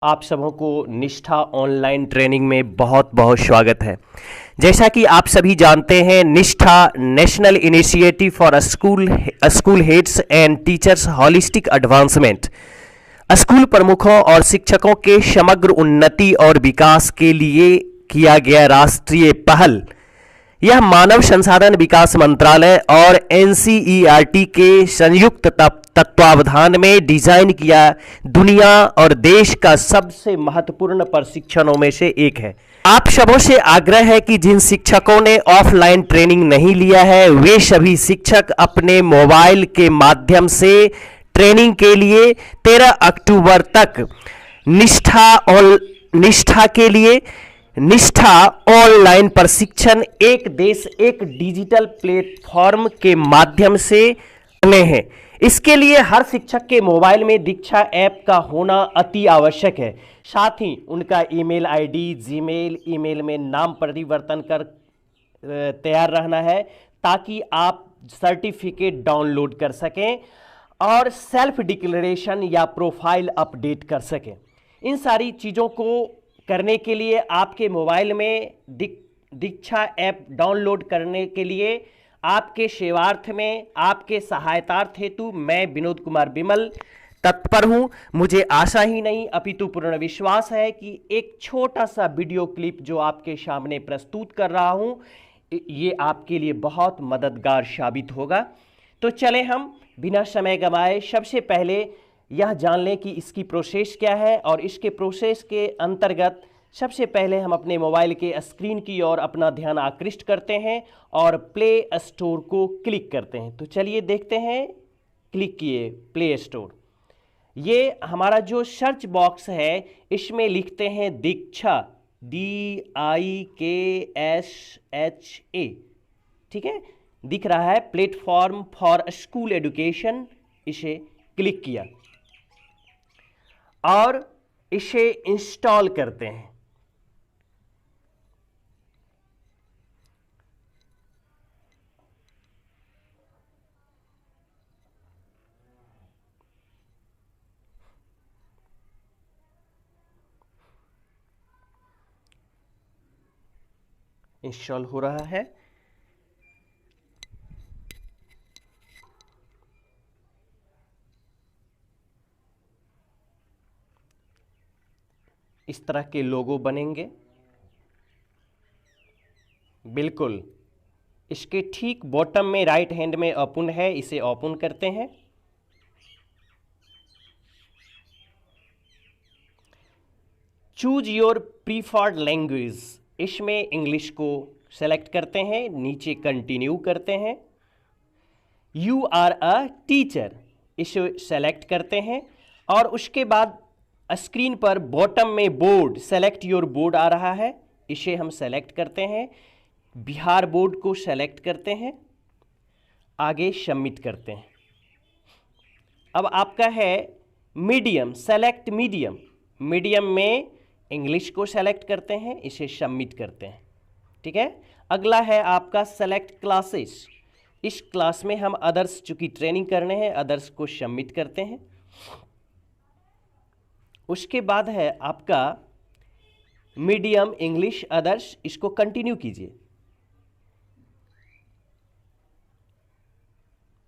आप सबों को निष्ठा ऑनलाइन ट्रेनिंग में बहुत बहुत स्वागत है। जैसा कि आप सभी जानते हैं, निष्ठा national initiative for school heads and teachers holistic advancement school प्रमुखों और शिक्षकों के समग्र उन्नति और विकास के लिए किया गया राष्ट्रीय पहल। यह मानव संसाधन विकास मंत्रालय और एनसीईआरटी के संयुक्त तत्वावधान में डिजाइन किया दुनिया और देश का सबसे महत्वपूर्ण प्रशिक्षणों में से एक है। आप सबों से आग्रह है कि जिन शिक्षकों ने ऑफलाइन ट्रेनिंग नहीं लिया है, वे सभी शिक्षक अपने मोबाइल के माध्यम से ट्रेनिंग के लिए 13 अक्टूबर तक निष्ठा ऑनलाइन प्रशिक्षण एक देश एक डिजिटल प्लेटफॉर्म के माध्यम से करने हैं। इसके लिए हर शिक्षक के मोबाइल में दीक्षा ऐप का होना अति आवश्यक है। साथ ही उनका ईमेल आईडी, जीमेल ईमेल में नाम परिवर्तन कर तैयार रहना है, ताकि आप सर्टिफिकेट डाउनलोड कर सकें और सेल्फ डिक्लेरेशन या प्रोफाइल अपडेट कर सकें। इन सारी चीज़ों को करने के लिए आपके मोबाइल में दीक्षा ऐप डाउनलोड करने के लिए आपके सेवार्थ में, आपके सहायतार्थ हेतु मैं विनोद कुमार विमल तत्पर हूं। मुझे आशा ही नहीं अपितु पूर्ण विश्वास है कि एक छोटा सा वीडियो क्लिप जो आपके सामने प्रस्तुत कर रहा हूं, ये आपके लिए बहुत मददगार साबित होगा। तो चले हम बिना समय गंवाए सबसे पहले यह जान लें कि इसकी प्रोसेस क्या है, और इसके प्रोसेस के अंतर्गत सबसे पहले हम अपने मोबाइल के स्क्रीन की ओर अपना ध्यान आकृष्ट करते हैं और प्ले स्टोर को क्लिक करते हैं। तो चलिए देखते हैं। क्लिक किए प्ले स्टोर। ये हमारा जो सर्च बॉक्स है, इसमें लिखते हैं दीक्षा, DIKSHA, ठीक है, दिख रहा है प्लेटफॉर्म फॉर स्कूल एजुकेशन। इसे क्लिक किया और इसे इंस्टॉल करते हैं। इंस्टॉल हो रहा है। इस तरह के लोगो बनेंगे। बिल्कुल इसके ठीक बॉटम में राइट हैंड में ओपन है, इसे ओपन करते हैं। चूज योर प्रीफर्ड लैंग्वेज, इसमें इंग्लिश को सेलेक्ट करते हैं, नीचे कंटिन्यू करते हैं। यू आर अ टीचर, इसे सेलेक्ट करते हैं और उसके बाद स्क्रीन पर बॉटम में बोर्ड, सेलेक्ट योर बोर्ड आ रहा है, इसे हम सेलेक्ट करते हैं। बिहार बोर्ड को सेलेक्ट करते हैं, आगे सबमिट करते हैं। अब आपका है मीडियम, सेलेक्ट मीडियम, मीडियम में इंग्लिश को सेलेक्ट करते हैं, इसे सबमिट करते हैं, ठीक है। अगला है आपका सेलेक्ट क्लासेस, इस क्लास में हम अदर्स चूंकि ट्रेनिंग करने हैं, अदर्स को सबमिट करते हैं। उसके बाद है आपका मीडियम इंग्लिश अदर्स, इसको कंटिन्यू कीजिए।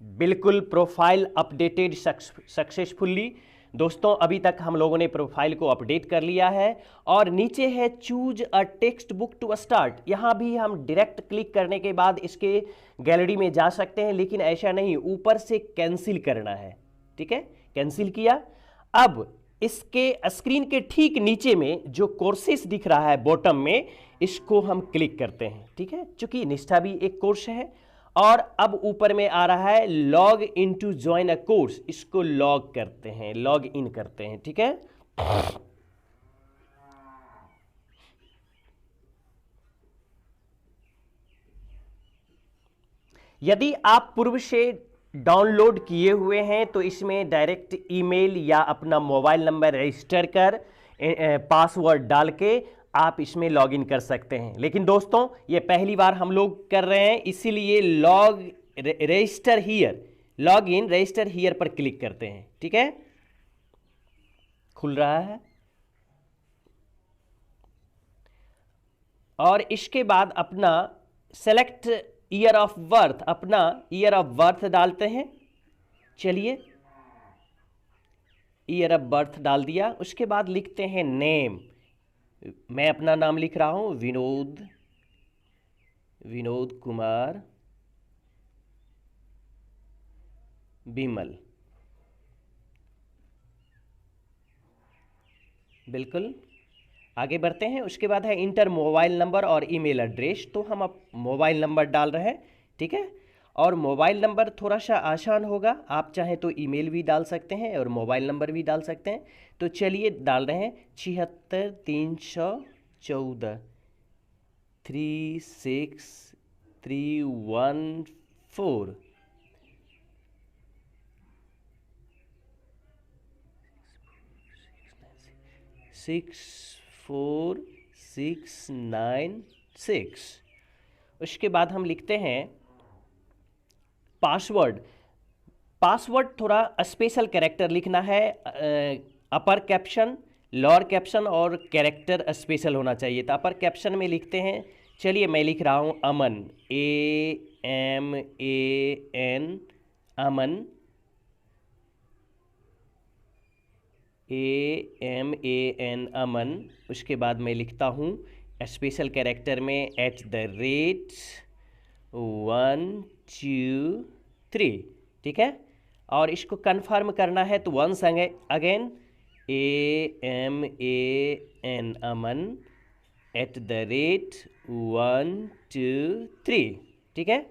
बिल्कुल प्रोफाइल अपडेटेड सक्सेसफुली। दोस्तों अभी तक हम लोगों ने प्रोफाइल को अपडेट कर लिया है और नीचे है choose a text book to start. यहाँ भी हम डायरेक्ट क्लिक करने के बाद इसके गैलरी में जा सकते हैं, लेकिन ऐसा नहीं, ऊपर से कैंसिल करना है, ठीक है। कैंसिल किया। अब इसके स्क्रीन के ठीक नीचे में जो कोर्सेस दिख रहा है बॉटम में, इसको हम क्लिक करते हैं, ठीक है, चूंकि निष्ठा भी एक कोर्स है। और अब ऊपर में आ रहा है log in to join a course, इसको लॉग करते हैं, लॉग इन करते हैं, ठीक है। यदि आप पूर्व से डाउनलोड किए हुए हैं तो इसमें डायरेक्ट ईमेल या अपना मोबाइल नंबर रजिस्टर कर पासवर्ड डाल के आप इसमें लॉगिन कर सकते हैं। लेकिन दोस्तों ये पहली बार हम लोग कर रहे हैं, इसीलिए register here, log in register here पर क्लिक करते हैं, ठीक है। खुल रहा है। और इसके बाद अपना सेलेक्ट ईयर ऑफ बर्थ, अपना ईयर ऑफ बर्थ डालते हैं। चलिए ईयर ऑफ बर्थ डाल दिया। उसके बाद लिखते हैं नेम। मैं अपना नाम लिख रहा हूं, विनोद कुमार बिमल। बिल्कुल आगे बढ़ते हैं। उसके बाद है इंटर मोबाइल नंबर और ईमेल एड्रेस। तो हम अब मोबाइल नंबर डाल रहे हैं, ठीक है। और मोबाइल नंबर थोड़ा सा आसान होगा, आप चाहें तो ईमेल भी डाल सकते हैं और मोबाइल नंबर भी डाल सकते हैं। तो चलिए डाल रहे हैं 76 314 36314। 64696। उसके बाद हम लिखते हैं पासवर्ड थोड़ा स्पेशल कैरेक्टर लिखना है। अपर कैप्शन, लोअर कैप्शन और कैरेक्टर स्पेशल होना चाहिए। तो अपर कैप्शन में लिखते हैं, चलिए मैं लिख रहा हूँ अमन, AMAN, अमन, AMAN, अमन। उसके बाद मैं लिखता हूँ स्पेशल कैरेक्टर में @123, ठीक है। और इसको कंफर्म करना है तो वंस अगेन AMAN, अमन @123, ठीक है।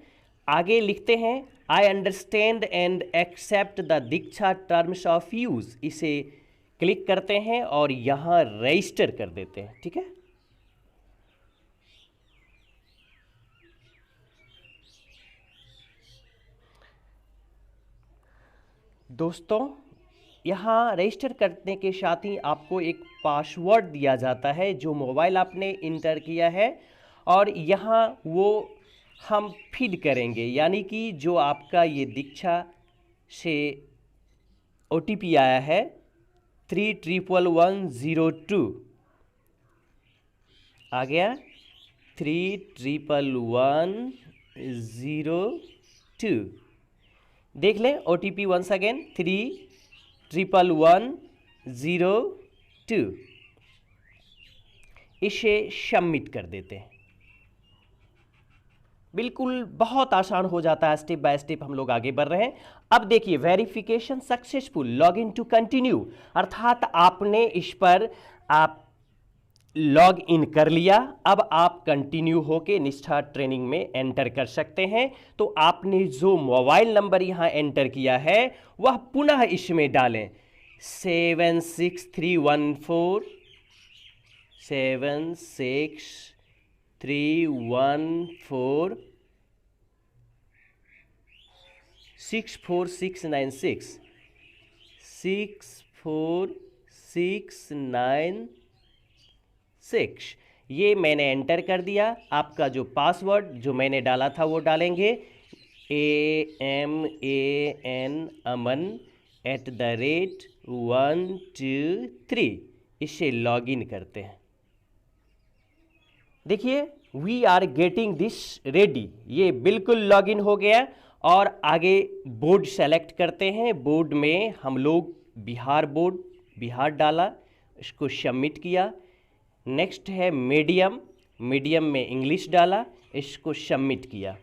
आगे लिखते हैं I understand and accept the Diksha terms of use. इसे क्लिक करते हैं और यहाँ रजिस्टर कर देते हैं, ठीक है। दोस्तों यहाँ रजिस्टर करने के साथ ही आपको एक पासवर्ड दिया जाता है जो मोबाइल आपने इंटर किया है, और यहाँ वो हम फीड करेंगे। यानी कि जो आपका ये दीक्षा से OTP आया है 3110102 आ गया, 3110102। देख लें OTP वंस अगेन 3110102। इसे सबमिट कर देते हैं। बिल्कुल बहुत आसान हो जाता है, स्टेप बाय स्टेप हम लोग आगे बढ़ रहे हैं। अब देखिए verification successful, log in to continue, अर्थात आपने इस पर आप लॉग इन कर लिया। अब आप कंटिन्यू होके निष्ठा ट्रेनिंग में एंटर कर सकते हैं। तो आपने जो मोबाइल नंबर यहां एंटर किया है वह पुनः इसमें डालें 76314 76314 64696 64696। ये मैंने एंटर कर दिया। आपका जो पासवर्ड जो मैंने डाला था वो डालेंगे AMAN, अमन @123। इसे लॉगिन करते हैं। देखिए we are getting this ready, ये बिल्कुल लॉगिन हो गया। और आगे बोर्ड सेलेक्ट करते हैं। बोर्ड में हम लोग बिहार डाला, इसको सबमिट किया। नेक्स्ट है मीडियम में इंग्लिश डाला, इसको सबमिट किया।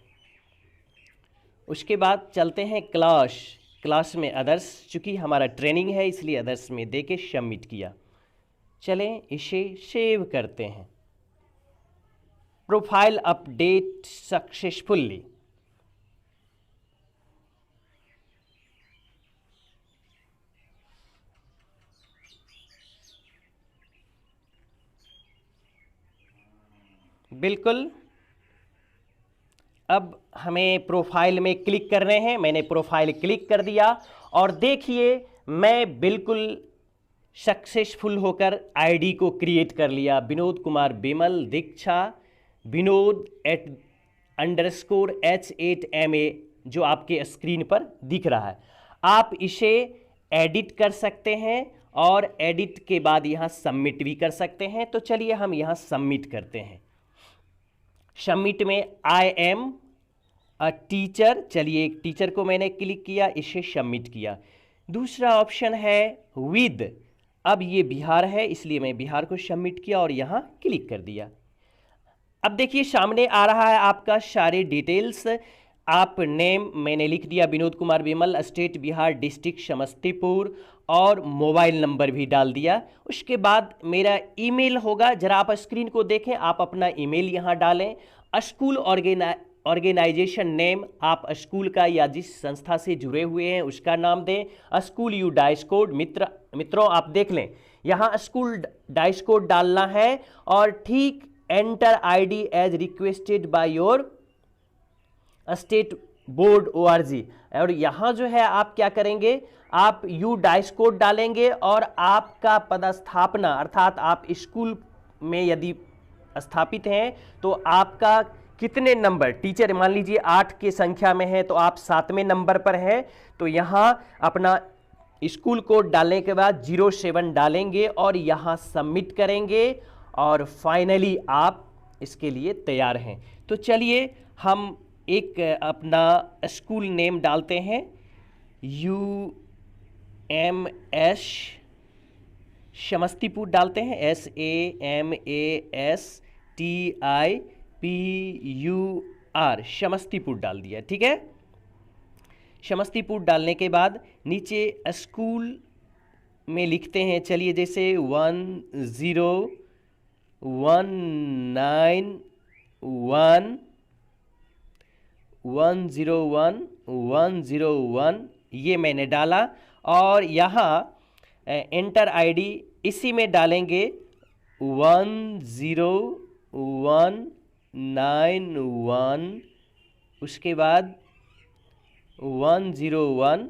उसके बाद चलते हैं क्लास में अदर्स, चूँकि हमारा ट्रेनिंग है इसलिए अदर्स में दे के सबमिट किया। चलें इसे सेव करते हैं। Profile update successfully. बिल्कुल अब हमें प्रोफाइल में क्लिक करने हैं। मैंने प्रोफाइल क्लिक कर दिया और देखिए मैं बिल्कुल सक्सेसफुल होकर आईडी को क्रिएट कर लिया। विनोद कुमार बिमल दीक्षा विनोद @_H8MA जो आपके स्क्रीन पर दिख रहा है। आप इसे एडिट कर सकते हैं और एडिट के बाद यहाँ सबमिट भी कर सकते हैं। तो चलिए हम यहाँ सबमिट करते हैं। सबमिट में आई एम अ टीचर, चलिए एक टीचर को मैंने क्लिक किया, इसे सबमिट किया। दूसरा ऑप्शन है विद, अब ये बिहार है इसलिए मैं बिहार को सबमिट किया और यहाँ क्लिक कर दिया। अब देखिए सामने आ रहा है आपका सारे डिटेल्स। आप नेम मैंने लिख दिया विनोद कुमार विमल, स्टेट बिहार, डिस्ट्रिक्ट समस्तीपुर और मोबाइल नंबर भी डाल दिया। उसके बाद मेरा ईमेल होगा, जरा आप स्क्रीन को देखें, आप अपना ईमेल यहाँ डालें। स्कूल ऑर्गेनाइजेशन नेम, आप स्कूल का या जिस संस्था से जुड़े हुए हैं उसका नाम दें। स्कूल यू डाइस कोड, मित्रों आप देख लें यहाँ स्कूल डाइस कोड डालना है और ठीक enter ID as requested by your state board ORG। और यहाँ जो है आप क्या करेंगे, आप यू डाइस कोड डालेंगे और आपका पदस्थापना अर्थात आप स्कूल में यदि स्थापित हैं तो आपका कितने नंबर, टीचर मान लीजिए 8 की संख्या में है तो आप 7वें नंबर पर हैं, तो यहाँ अपना स्कूल कोड डालने के बाद 07 डालेंगे और यहाँ सबमिट करेंगे और फाइनली आप इसके लिए तैयार हैं। तो चलिए हम एक अपना स्कूल नेम डालते हैं, UMS समस्तीपुर डालते हैं, SAMASTIPUR समस्तीपुर डाल दिया, ठीक है। समस्तीपुर डालने के बाद नीचे स्कूल में लिखते हैं, चलिए जैसे 101 ये मैंने डाला और यहाँ एंटर आईडी इसी में डालेंगे 10191, उसके बाद 101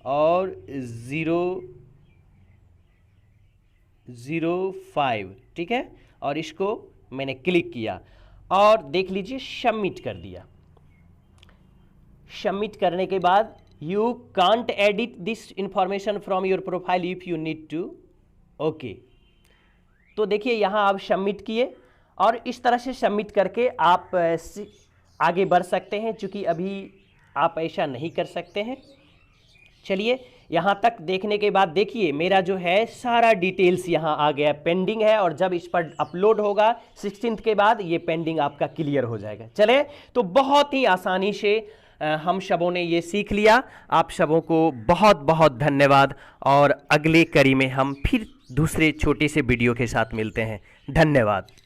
और 005, ठीक है। और इसको मैंने क्लिक किया और देख लीजिए सबमिट कर दिया। सबमिट करने के बाद you can't edit this information from your profile if you need to, okay. तो देखिए यहाँ आप सबमिट किए और इस तरह से सबमिट करके आप आगे बढ़ सकते हैं, क्योंकि अभी आप ऐसा नहीं कर सकते हैं। चलिए यहाँ तक देखने के बाद देखिए मेरा जो है सारा डिटेल्स यहाँ आ गया, पेंडिंग है और जब इस पर अपलोड होगा 16th के बाद ये पेंडिंग आपका क्लियर हो जाएगा। चले तो बहुत ही आसानी से हम सबों ने ये सीख लिया। आप सबों को बहुत बहुत धन्यवाद और अगले कड़ी में हम फिर दूसरे छोटे से वीडियो के साथ मिलते हैं। धन्यवाद।